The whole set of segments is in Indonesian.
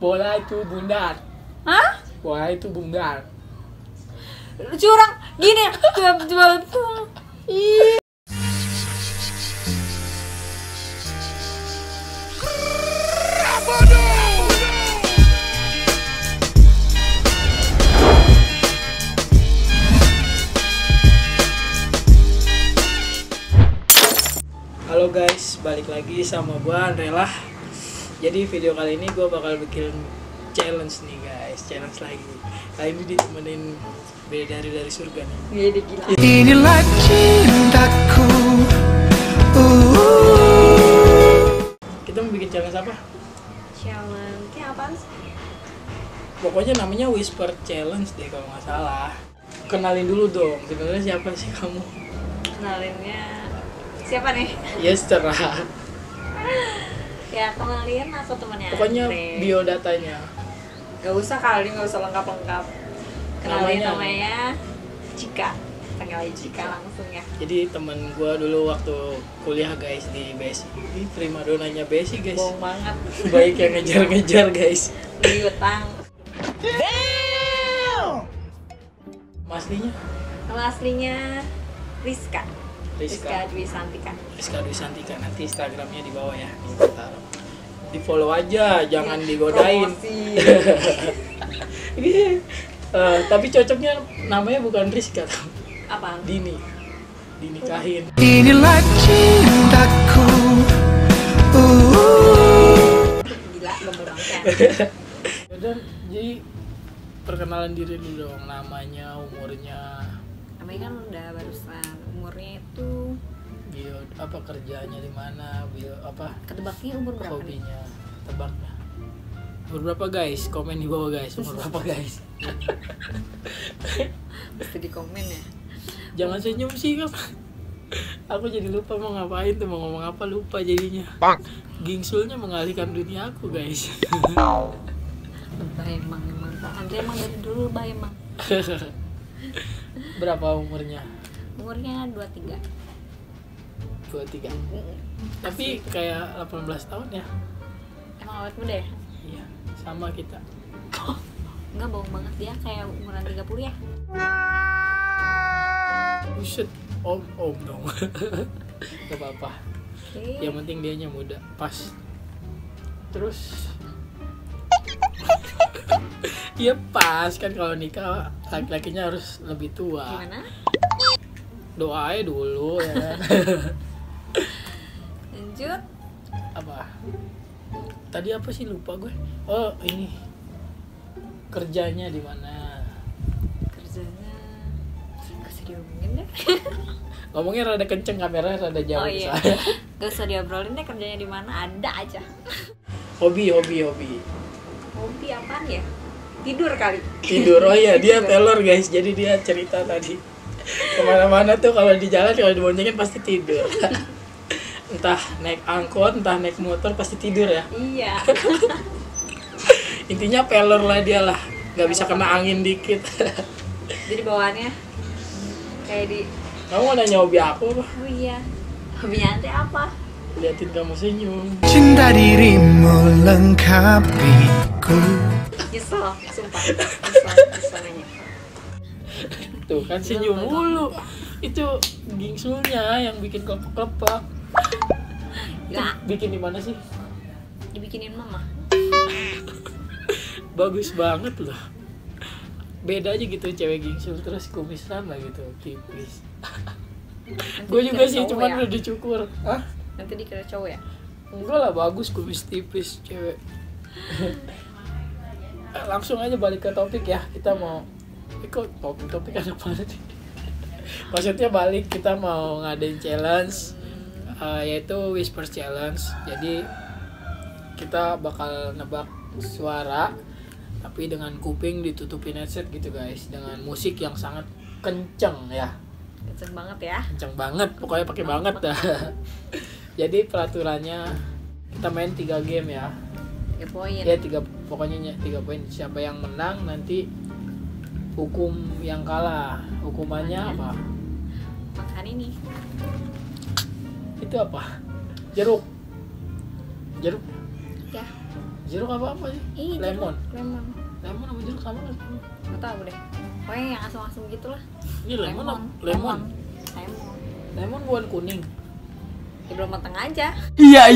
Bola itu bundar. Hah? Bola itu bundar. Curang gini. Coba. Ih. Halo guys, balik lagi sama gua Andrela. Jadi video kali ini gua bakal bikin challenge nih guys, challenge lagi. Kali ini ditemenin beda dari surga nih. Gede gila. Inilah cintaku. Kita mau bikin challenge apa? Challenge apaan sih? Pokoknya namanya Whisper Challenge deh kalau nggak salah. Kenalin dulu dong, sebenarnya siapa sih kamu? Kenalinnya siapa nih? Ya cerah. Ya kenalin aku temannya Pokoknya Andre. biodatanya. Gak usah kali, gak usah lengkap-lengkap. Kenalin Namanya? namanya Cika. Panggil aja Cika langsung ya. Jadi temen gua dulu waktu kuliah guys di BSI. Ini primadonanya BSI guys. Bohong banget. Baik yang ngejar-ngejar guys. Beli utang. Aslinya Nama aslinya Rizka. Rizka Dwi Santika. Rizka Dwi Santika. Nanti Instagramnya di bawah ya. Di follow aja, jangan digodain. Promosi. Ini tapi cocoknya namanya bukan Rizka, Apaan? Dini. Dinikahin. Inilah cintaku. Gila, gemes banget. Dan jadi perkenalan diri dulu dong, namanya, umurnya, Namanya kan udah barusan. Umurnya itu bio apa, kerjanya di mana, bio apa, ketebaknya umur berapa nih? hobinya, tebaknya. Umur berapa guys? Komen di bawah guys. Umur berapa guys? Mesti di komen ya. Jangan senyum sih kan. Aku jadi lupa mau ngapain tuh, mau ngomong apa lupa jadinya. Gingsulnya mengalihkan dunia aku guys. Lebah emang Andre emang dari dulu lebah emang. Berapa umurnya? Umurnya 23. 23. Tapi kayak 18 tahun ya. Emang awet muda ya? Iya, sama kita. Enggak, bohong banget, dia kayak umuran 30 ya. Buset, om dong. Gak apa-apa. Oke. Yang penting dianya muda, pas. Terus iya pas kan, kalau nikah laki-lakinya harus lebih tua. Gimana? Doa aja dulu ya kan. Lanjut. Apa? Tadi apa sih, lupa gue. Oh, ini. Kerjanya di mana? Kerjanya gak usah diomongin deh. Ngomongnya rada kenceng, kameranya rada jauh. Oh iya. soalnya. Gak usah diobrolin deh kerjanya di mana, ada aja. Hobi. Hobi apaan ya? Tidur kali. Tidur. Oh iya, dia Tidur. pelor guys. Jadi dia cerita tadi kemana-mana tuh kalau di jalan, kalau diboncengin pasti tidur. Entah naik angkot, entah naik motor, pasti tidur ya. Iya. Intinya pelor lah dia lah, nggak bisa kena angin dikit. Jadi bawaannya kayak di, Kamu mau nanya hobi aku apa? oh iya, hobinya Andre apa? Liatin kamu senyum. Cinta dirimu lengkapiku. Nyesel, sumpah. Nyesel nanya. Tuh kan senyum mulu. Itu gingsulnya yang bikin kelepek-kelepek. Nggak, Bikin di mana sih? dibikinin mama. Bagus banget loh. Beda aja gitu cewek gingsul terus kumisan lah gitu, tipis. Gue juga sih, cuman udah dicukur. Hah? Nanti dikira cowok ya? Enggak lah, bagus kumis tipis cewek. Langsung aja balik ke topik ya. Kita mau kok topik ada apa sih? Maksudnya balik, kita mau ngadain challenge, yaitu Whisper Challenge. Jadi kita bakal nebak suara tapi dengan kuping ditutupin headset gitu guys, dengan musik yang sangat kenceng ya. Kenceng banget ya. Kenceng banget, pokoknya pakai banget dah. Jadi peraturannya kita main 3 game ya. 3 poin. Ya 3 poin. Siapa yang menang nanti hukum yang kalah. Hukumannya apa? Makan ini. Itu apa? Jeruk. Ya. Jeruk apa sih? Ih, Lemon. Lemon. Lemon sama jeruk sama kan? Nggak tahu deh. Pokoknya yang asam-asam gitu lah. Ini lemon. Lemon. Lemon. Lemon. Lemon bukan kuning. Ya belum matang aja. Iya.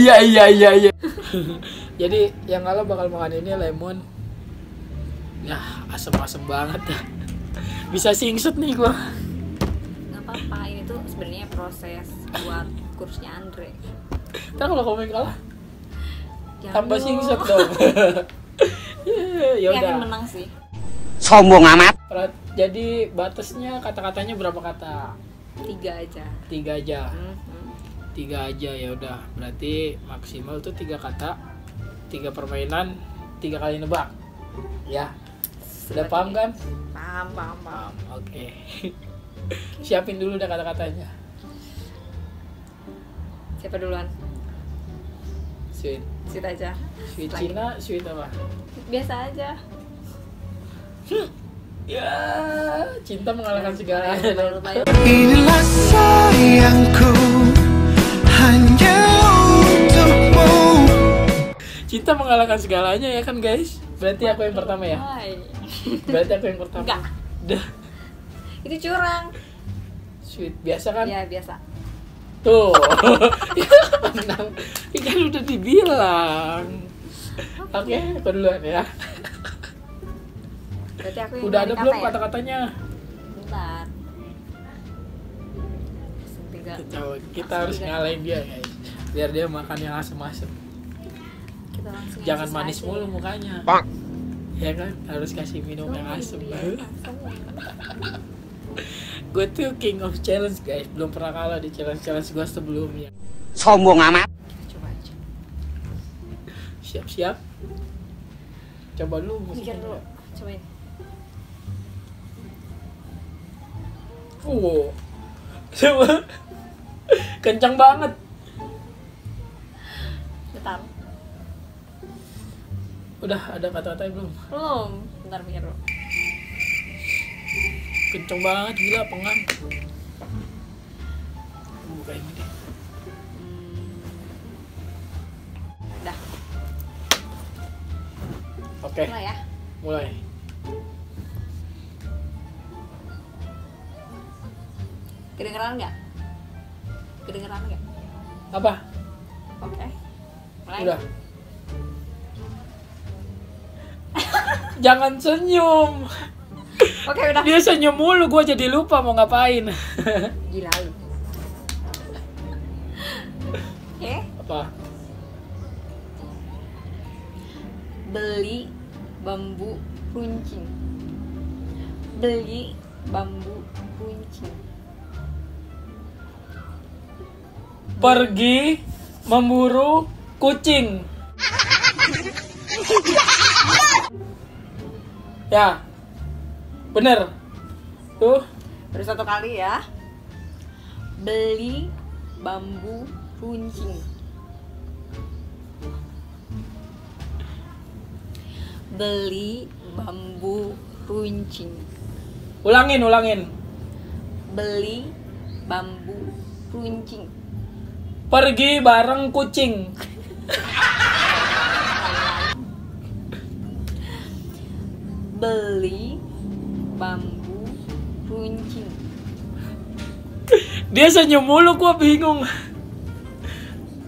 Jadi yang kalau bakal makan ini lemon. Ya, asem-asem banget dah. Bisa singset nih gua. Nggak apa-apa. Ini tuh sebenarnya proses buat kursnya Andre. Ntar kalau komen kalah Jangan tambah dong. singset dong. Ya Dia udah. akan menang sih. Sombong amat. Jadi batasnya kata-katanya berapa kata? 3 aja. 3 aja. Hmm. 3 aja ya udah. Berarti maksimal tuh 3 kata. 3 permainan, 3 kali nebak. Ya. Udah paham kan? Paham. Oke. Siapin dulu dah kata-katanya. Siapa duluan? Sweet. Sweet aja. Sweet Lagi. Cina, sweet apa? Biasa aja. Ya, cinta mengalahkan segalanya. Lumayan. Inilah sayangku hanya untukmu. Cinta mengalahkan segalanya ya kan guys? Berarti aku yang pertama ya? Hai. Berarti aku yang pertama. Enggak. Dah. Itu curang. Sweet biasa kan? Ya biasa. Tuh. Menang. Ini kan udah dibilang. Oke, aku duluan ya. Berarti aku yang Udah ada nyari belum kata ya? kata-katanya? Bentar. Tiga. Kita harus ngalahin dia guys. Biar dia makan yang asem-asem. Kita langsung Jangan aja manis saja. mulu mukanya. Ya kan? Harus kasih minum yang asem. Iya, asem. Gue tuh king of challenge guys. Belum pernah kalah di challenge-challenge gue sebelumnya. Sombong amat. Coba aja. Siap-siap. Coba lu Mikir dulu. Cobain. Coba. Kencang banget. Bentar. Udah ada kata-katanya belum? Belum. Bentar mikir dulu. Kencang banget gila pengang. Buka ini deh. Udah. Oke, Mulai ya. mulai. Kedengeran nggak? Kedengeran nggak? Apa? Oke. Mulai. Udah. Jangan senyum. Oke udah. Dia senyum mulu, gue jadi lupa mau ngapain. Gila lu. Oke. Apa? Beli bambu runcing. Beli bambu runcing. Pergi memburu kucing. Ya, bener. Tuh, Baru 1 kali ya. Beli bambu runcing. Beli bambu runcing. ulangin. Beli bambu runcing. Pergi bareng kucing. Beli bambu runcing. Dia senyum mulu, gua bingung.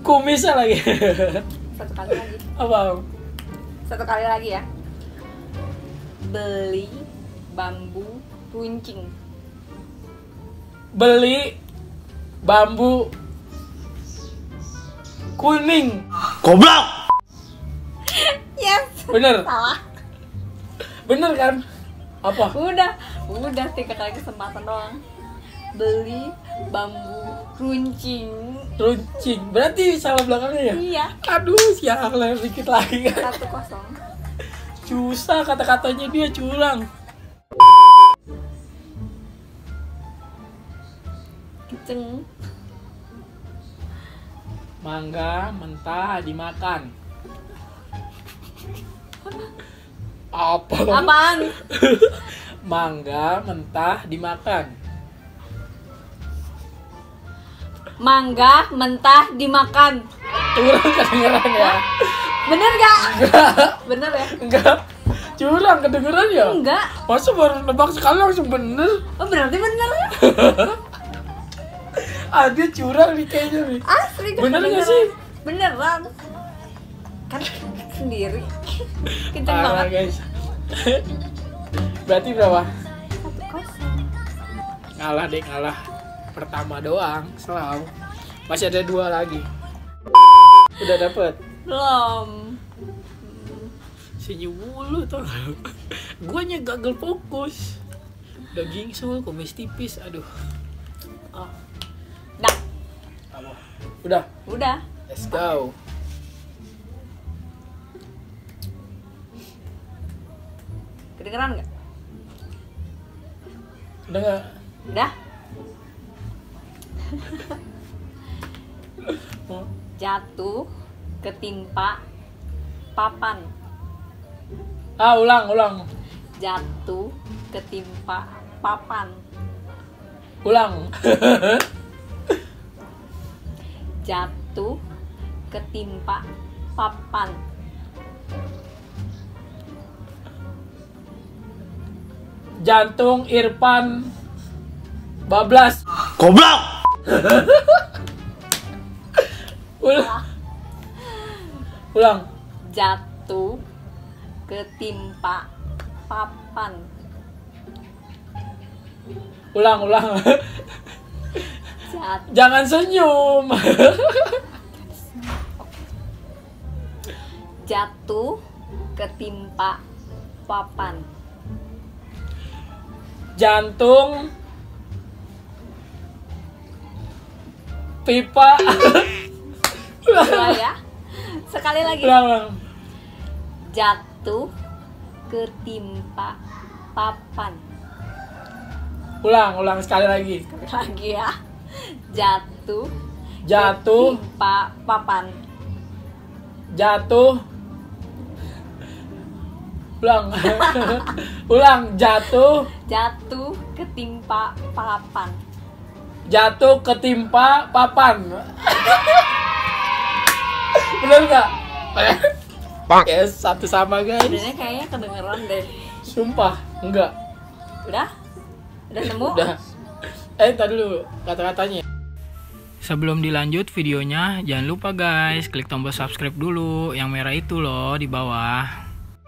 Kumisnya lagi. 1 kali lagi. Apa? 1 kali lagi ya. Beli bambu runcing. Beli bambu kuning. Goblok. Yes. Bener? Salah. Bener kan? Apa? Udah 3 kali kesempatan doang. Beli bambu runcing. Runcing. Berarti salah belakangnya ya? Iya. Aduh, sialan dikit lagi. 1-0. Susah kata-katanya dia curang. Kenceng. Mangga mentah dimakan. Apa? Apaan? Mangga mentah dimakan. Mangga mentah dimakan. Curang kedengeran ya. Bener gak? Enggak. Bener ya? Enggak. Curang kedengeran ya? Enggak. Masa baru nebak sekali langsung bener? Oh berarti bener ya? Ah, dia curang nih kayaknya nih. Asli kan Bener nggak kedengeran. sih? Beneran. Kan sendiri. Kenceng Ah, banget. guys. Berarti berapa? 1-0. Ngalah deh, ngalah. Pertama doang, selalu. Masih ada 2 lagi. Udah dapet? Belum. Senyum mulu tuh. Guanya gagal fokus. Daging sul, kumis tipis, aduh. Oh. Dah. Apa? Udah, Udah. let's go. Kedengeran nggak? Udah nggak? Udah. Oh. Jatuh ketimpa papan. Ah, ulang. Jatuh ketimpa papan. Ulang. Jatuh ketimpa papan. Jantung Irfan bablas. Goblok. Ulang. Jatuh ketimpa papan. Ulang. Jatuh. Jangan senyum. Jatuh ketimpa papan. Jantung pipa. Dua ya. Sekali lagi. Ulang. Jatuh ketimpa papan. Ulang sekali lagi. Lagi ya. Jatuh ketimpa papan. Jatuh. Ulang. Jatuh ketimpa papan. Jatuh ketimpa papan. Bener nggak? Yes, satu sama guys. Sebenarnya kayaknya kedengeran deh. Sumpah, enggak. Udah nemu? Udah. Tadi dulu kata-katanya. Sebelum dilanjut videonya, jangan lupa guys, klik tombol subscribe dulu, yang merah itu loh di bawah.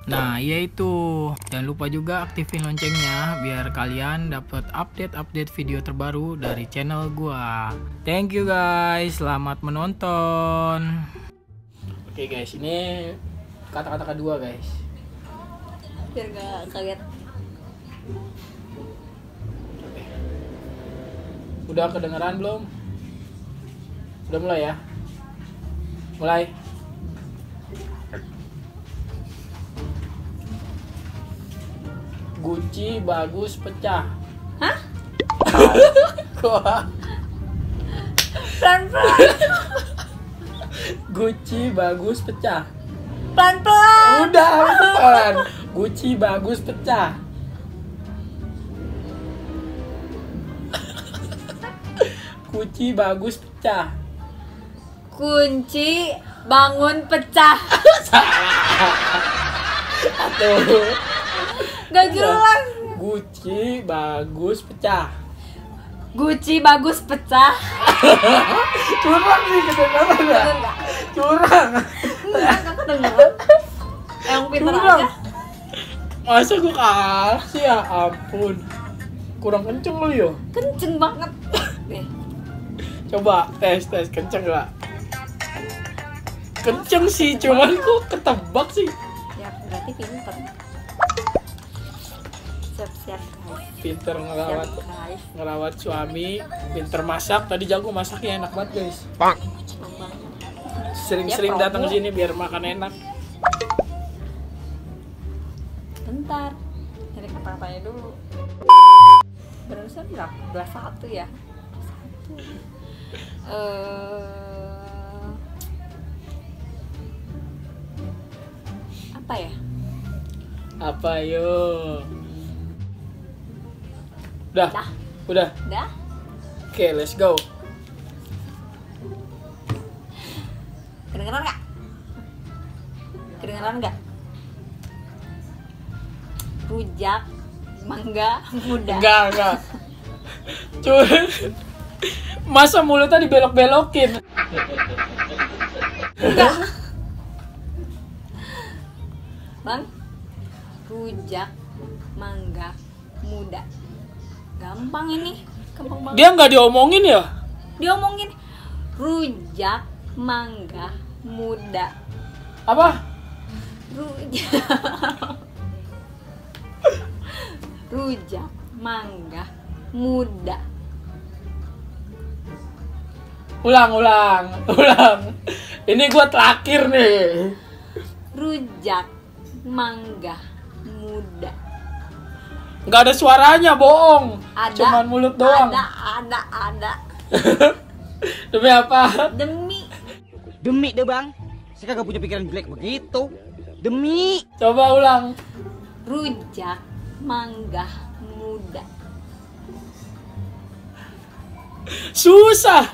Nah, iya itu. Jangan lupa juga aktifin loncengnya biar kalian dapat update video terbaru dari channel gua. Thank you guys, selamat menonton. Oke guys, ini kata-kata kedua guys. Biar gak kaget. Udah kedengeran belum? Udah mulai ya? Mulai. Guci bagus pecah. Hah? Wah. Pelan-pelan. Guci bagus pecah. Pelan-pelan. Udah pelan. Guci bagus pecah. Guci bagus pecah. Kunci bangun pecah. Aduh. Gak jelas. Guci bagus pecah. Guci bagus pecah. Curang nih kedengaran ya? Bener gak? Curang. Enggak kedengeran. Yang pintar Curang. aja. Masa gue kalah sih ya ampun. Kurang kenceng lu yo. Kenceng banget. Nih. Coba tes kenceng gak? Kenceng sih, cuman kok ketebak sih. Ya berarti pintar. Siap guys. Pinter Siap guys. ngerawat suami, pinter masak. Tadi jago masaknya enak banget guys. Bang. Sering-sering Dia datang promo. sini biar makan enak. Bentar. Cari kata-katanya dulu. Barusan berapa? 1 ya? 1. Apa ya? Apa yo? Udah. Dah. Udah. Udah? Oke, let's go. Kedengeran gak? Kedengeran nggak? Rujak mangga muda. Enggak. Cuy. Masa mulutnya dibelok-belokin? Enggak. Bang, rujak mangga muda. Gampang ini, gampang banget. Dia nggak diomongin ya? Diomongin rujak mangga muda. Apa? Rujak mangga muda. Ulang. Ini gua terakhir nih. Rujak mangga muda. Nggak ada suaranya, bohong. Ada. Cuman mulut doang. Ada. Demi apa? Demi deh bang, saya kagak punya pikiran jelek begitu. Demi. Coba ulang. Rujak mangga muda. Susah.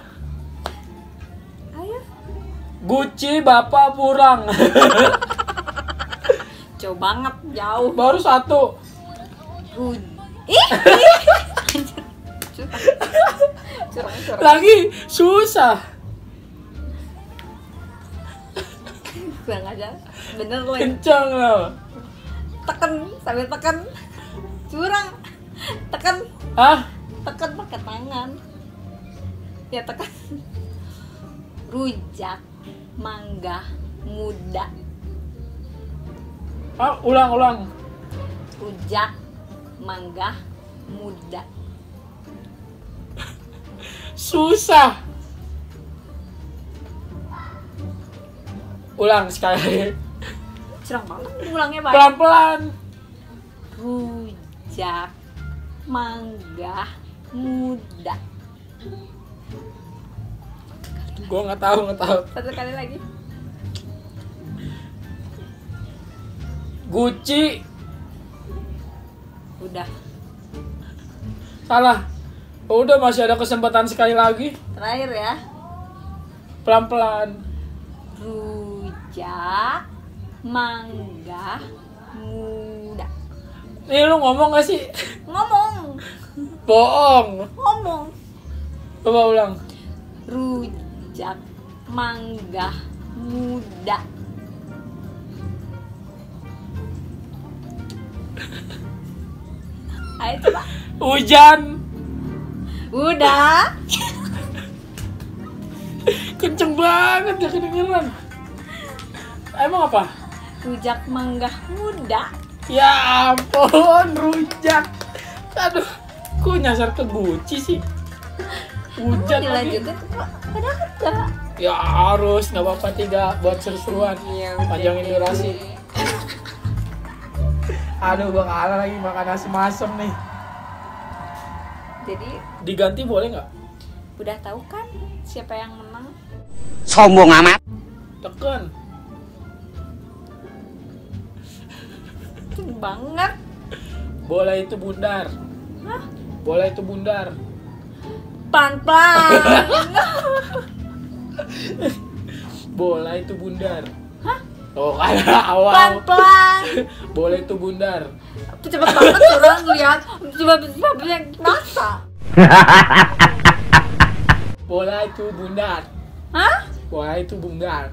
Ayo. Guci bapak pulang. Jauh banget, jauh. Baru satu. Curang. Lagi susah. Kurang aja. Bener lo. Kencang loh. Tekan, sambil tekan. Curang. Tekan pakai tangan. Ya tekan. Rujak mangga muda. Ulang. Rujak mangga muda. Susah. Ulang sekali. Curang banget. Ulangnya banyak. Pelan-pelan. Rujak mangga muda. Gua nggak tahu. Satu kali lagi. Guci. Udah. Salah. Udah, masih ada kesempatan sekali lagi. Terakhir ya. Pelan-pelan. Rujak mangga muda. Nih lu ngomong gak sih? Ngomong. Bohong. Coba ulang. Rujak mangga muda. Ayo coba. Hujan. Udah. Kenceng banget ya kedengeran. Emang apa? Rujak mangga muda. Ya ampun, rujak. Aduh, kok nyasar ke Guci sih? Hujan lagi. Dilanjutin padahal enggak. Ya harus, nggak apa-apa 3 buat seru-seruan. Panjangin durasi. Aduh, gua kalah lagi makan nasi masem nih. Jadi Diganti boleh nggak? udah tahu kan siapa yang menang? Sombong amat. Tekan. Banget. Bola itu bundar. Hah? Bola itu bundar. Pelan-pelan. Bola itu bundar. Hah? Oh, kayak awal. Pelan-pelan. Bola itu bundar. Cepet banget orang lihat. Coba masa. Bola itu bundar. Hah? Bola itu bundar.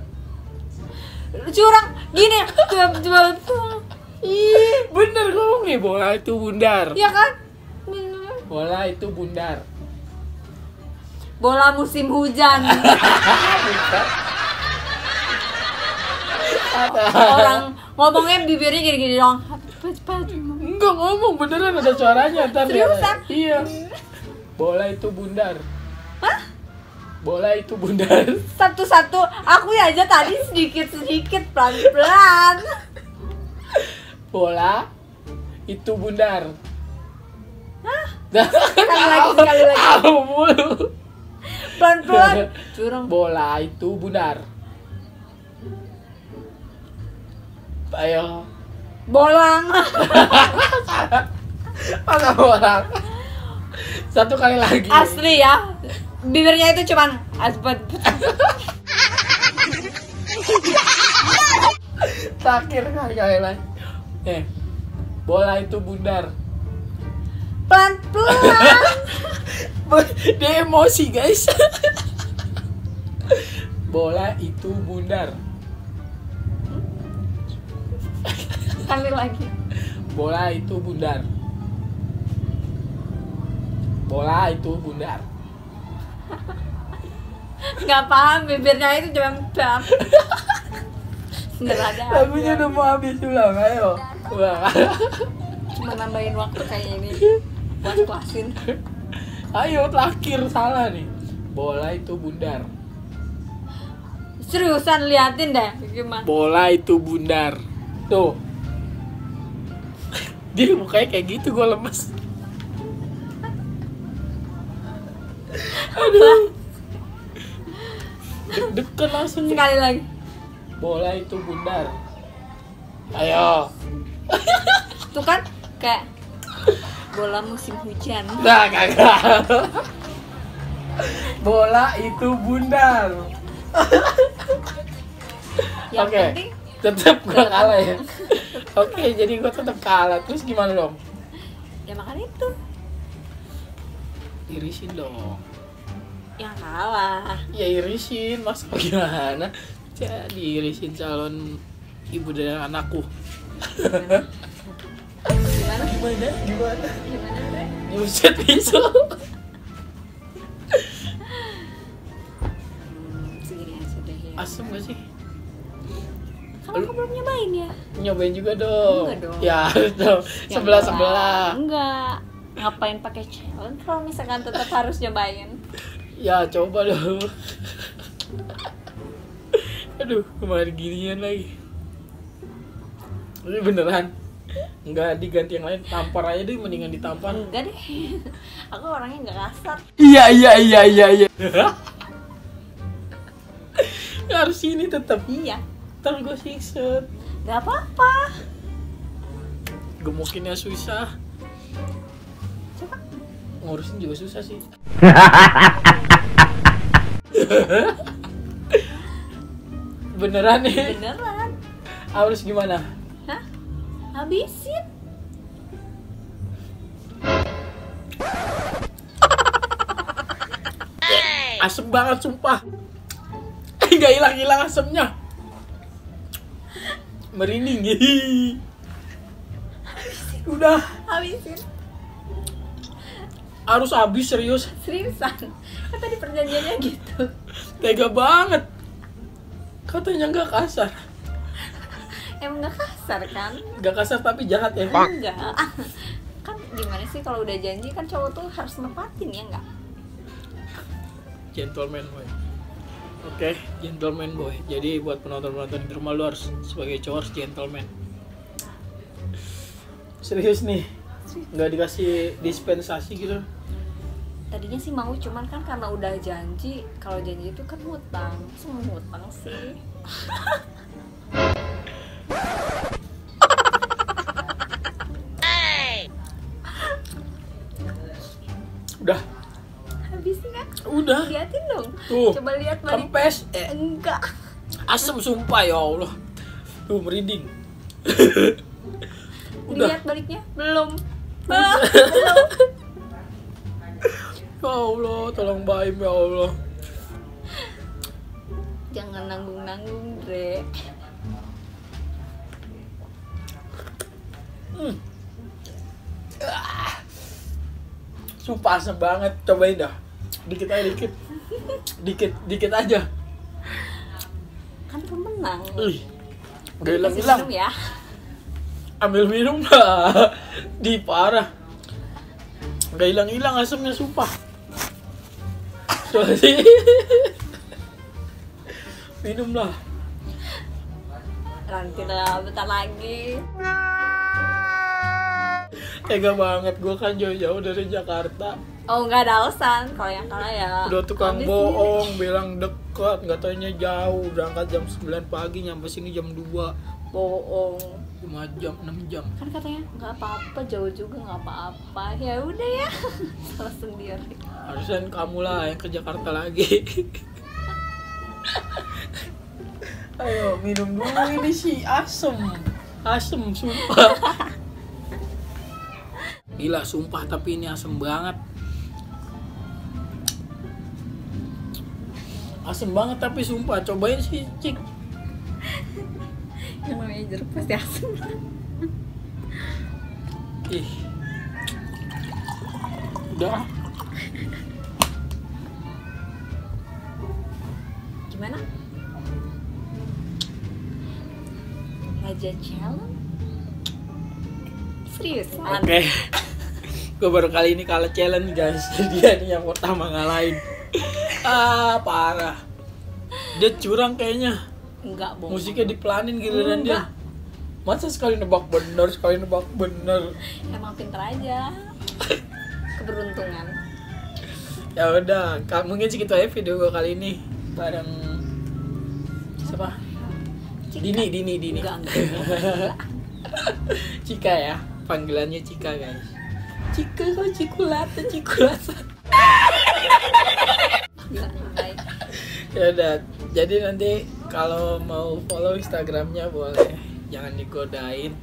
Curang gini. Coba. Ih, Bener ngomong nih, bola itu bundar. ya kan? Bola itu bundar. Bola musim hujan. Orang ngomongnya bibirnya gini-gini dong. Cepat. Enggak ngomong, beneran ada suaranya ntar. Seriusan? Iya. Bola itu bundar. Hah? Bola itu bundar. Satu-satu. Aku aja tadi sedikit-sedikit pelan-pelan. Bola itu bundar. Hah? Sekali lagi. mulu. Pelan-pelan. Curang. Bola itu bundar. Ayo. Bolang. Masa bolang? Satu kali lagi. Asli ya. Bibirnya itu cuman Terakhir kali lagi. Bola itu bundar. Pelan-pelan. Dia emosi guys. Bola itu bundar. Kali lagi. Bola itu bundar. Bola itu bundar. Nggak paham, bibirnya itu cuma dap. Nggak ada. Lagunya udah mau habis ulang, ayo. Wah. Cuma nambahin waktu kayak ini buat kelasin. Ayo terakhir salah nih. Bola itu bundar. Seriusan liatin deh gimana. Bola itu bundar. Tuh. Dia mukanya kayak gitu, gue lemes. Aduh. Deg-degan langsung. Sekali lagi. Bola itu bundar. Ayo. Tuh kan kayak bola musim hujan. Nah, kagak. Bola itu bundar. Yang Oke. penting Tetap gua kalah ya. Oke, jadi gua tetap kalah. Terus gimana dong? ya makan itu Irisin dong. yang kalah. Ya irisin, mas gimana? Jadi irisin calon ibu dan anakku. Gimana? Gimana? Gimana? Buset bisu. Segini aja deh ya. Asem gak sih? Kamu belum nyobain ya? Nyobain juga dong. Enggak dong. Ya, dong. Ya Sebelah-sebelah. Enggak. Ngapain pakai challenge kalau misalkan tetap harus nyobain? Ya, coba dong. Aduh, kemarin ginian lagi. Ini beneran. Enggak diganti yang lain, tampar aja deh, mendingan ditampar. Enggak deh. Aku orangnya enggak kasar. Iya. Harus ini tetap. Iya. Ntar gue sikset. Enggak apa-apa. Gemukinnya susah. Coba. Ngurusin juga susah sih. Beneran nih. Beneran. Harus gimana? Hah? Habisin. Asem banget sumpah. Nggak hilang-hilang asemnya. Merinding. Udah. Habisin. Harus habis serius. Seriusan. Kan tadi perjanjiannya gitu. Tega banget. Katanya nggak kasar. Emang enggak kasar kan? Nggak kasar tapi jahat ya. Enggak. Kan gimana sih kalau udah janji kan cowok tuh harus nepatin ya enggak? Gentleman boy. Oke, gentleman boy. Jadi buat penonton-penonton di rumah lu harus sebagai cowok harus gentleman. Serius nih. Nggak dikasih dispensasi gitu. Tadinya sih mau cuman kan karena udah janji, kalau janji itu kan hutang. Semua hutang sih. Udah. Habisin kan? Udah. Liatin dong. Tuh. Coba lihat balik. Kempes. Enggak. Asem sumpah ya Allah. Tuh merinding. Udah. Lihat baliknya? Belum. Udah. Belum. Ya Allah, tolong Baim ya Allah. Jangan nanggung-nanggung, Dre. Sumpah asem banget, cobain dah. Dikit aja, dikit aja. Kan pemenang. Ih, gak Kasih hilang-hilang. minum ya. Ambil minum lah. Di parah. Gak hilang-hilang asemnya sumpah. Sorry. Minum lah. Nanti lah, bentar lagi. Tega banget, gue kan jauh-jauh dari Jakarta. Oh, nggak ada alasan. Kalau yang kalah ya. Udah tukang habis bohong, bilang deket, nggak taunya jauh. Berangkat jam 9 pagi, nyampe sini jam 2. sendiri. Bohong. 5 jam, 6 jam. Kan katanya nggak apa-apa, jauh juga nggak apa-apa. Ya udah ya. Salah sendiri. Harusnya kamu lah yang ke Jakarta lagi. Ayo minum dulu, ini sih asem sumpah. Gila sumpah, tapi ini asem banget. Asem banget tapi sumpah, cobain sih Cik. Yang namanya jeruk pasti asam. Ih. Udah. Gimana? Raja challenge? Seriusan? Oke. Gue baru kali ini kalah challenge guys. Dia nih yang pertama ngalahin. Parah. Dia curang kayaknya. Enggak, bohong. Musiknya dipelanin giliran dia. Enggak. Masa sekali nebak bener. Emang pinter aja. Keberuntungan. Ya udah, mungkin segitu aja video gue kali ini bareng siapa? Cika. Dini. Enggak. Cika ya, panggilannya Cika guys. Cika kok cikulata. Enggak, baik. Ya udah, jadi nanti kalau mau follow Instagramnya boleh, jangan digodain.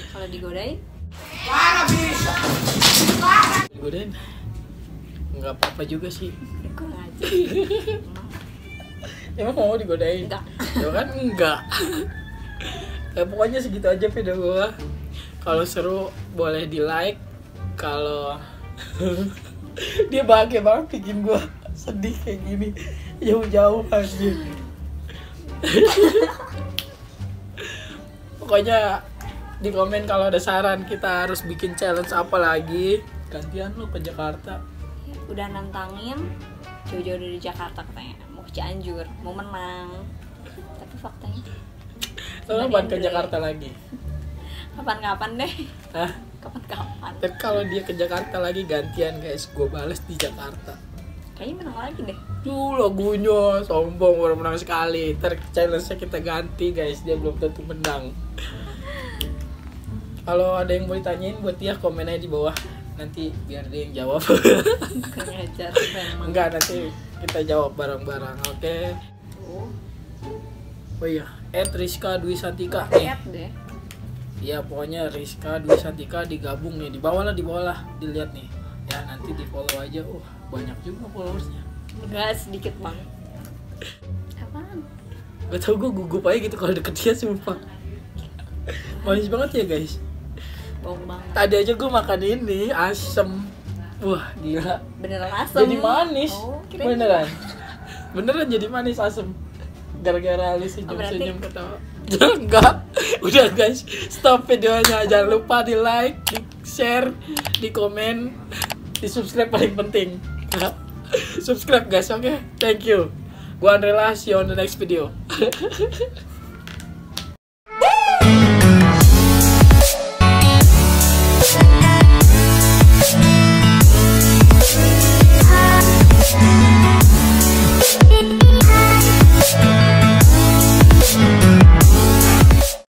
Kalau digodain? Digodain? Nggak apa-apa juga sih. Kurang aja. Emang mau digodain? Enggak. Ya kan enggak. Ya pokoknya segitu aja video gua. Kalau seru boleh di like. Kalau dia bahagia banget bikin gua sedih kayak gini jauh-jauh anjir. Pokoknya di komen kalau ada saran kita harus bikin challenge apa lagi. Gantian lu ke Jakarta. Udah nantangin jauh-jauh dari Jakarta katanya, mau ke Cianjur, mau menang. Tapi faktanya Lu kapan ke Jakarta lagi? kapan-kapan deh. Hah? Kapan-kapan. Dan kalau dia ke Jakarta lagi gantian guys, gue bales di Jakarta. Kayaknya menang lagi deh. Duh lagunya sombong, baru menang sekali. Ntar challenge-nya kita ganti guys, dia belum tentu menang. Kalau ada yang mau ditanyain buat dia komen aja di bawah. Nanti biar dia yang jawab. Kurang ajar memang. Enggak, nanti kita jawab bareng-bareng, oke? Oh iya, @Rizka Dwi Santika. Lihat deh. Iya pokoknya Rizka Dwi Santika digabung nih, di bawah lah, dilihat nih. Ya nanti di follow aja. Banyak juga followersnya. Enggak, sedikit bang. Apaan? Gak tau, gue gugup aja gitu kalau deket dia sumpah. Manis banget ya guys. Bohong banget. Tadi aja gue makan ini asem. Wah gila. Beneran asam. Jadi manis. Oh, kirain Beneran jadi manis asem. Gara-gara lu senyum-senyum berarti- ketawa. Enggak. Udah guys, stop videonya. Jangan lupa di like, di share, di komen, di subscribe paling penting. Subscribe guys, oke? Thank you. Gua Andrelas, see you on the next video.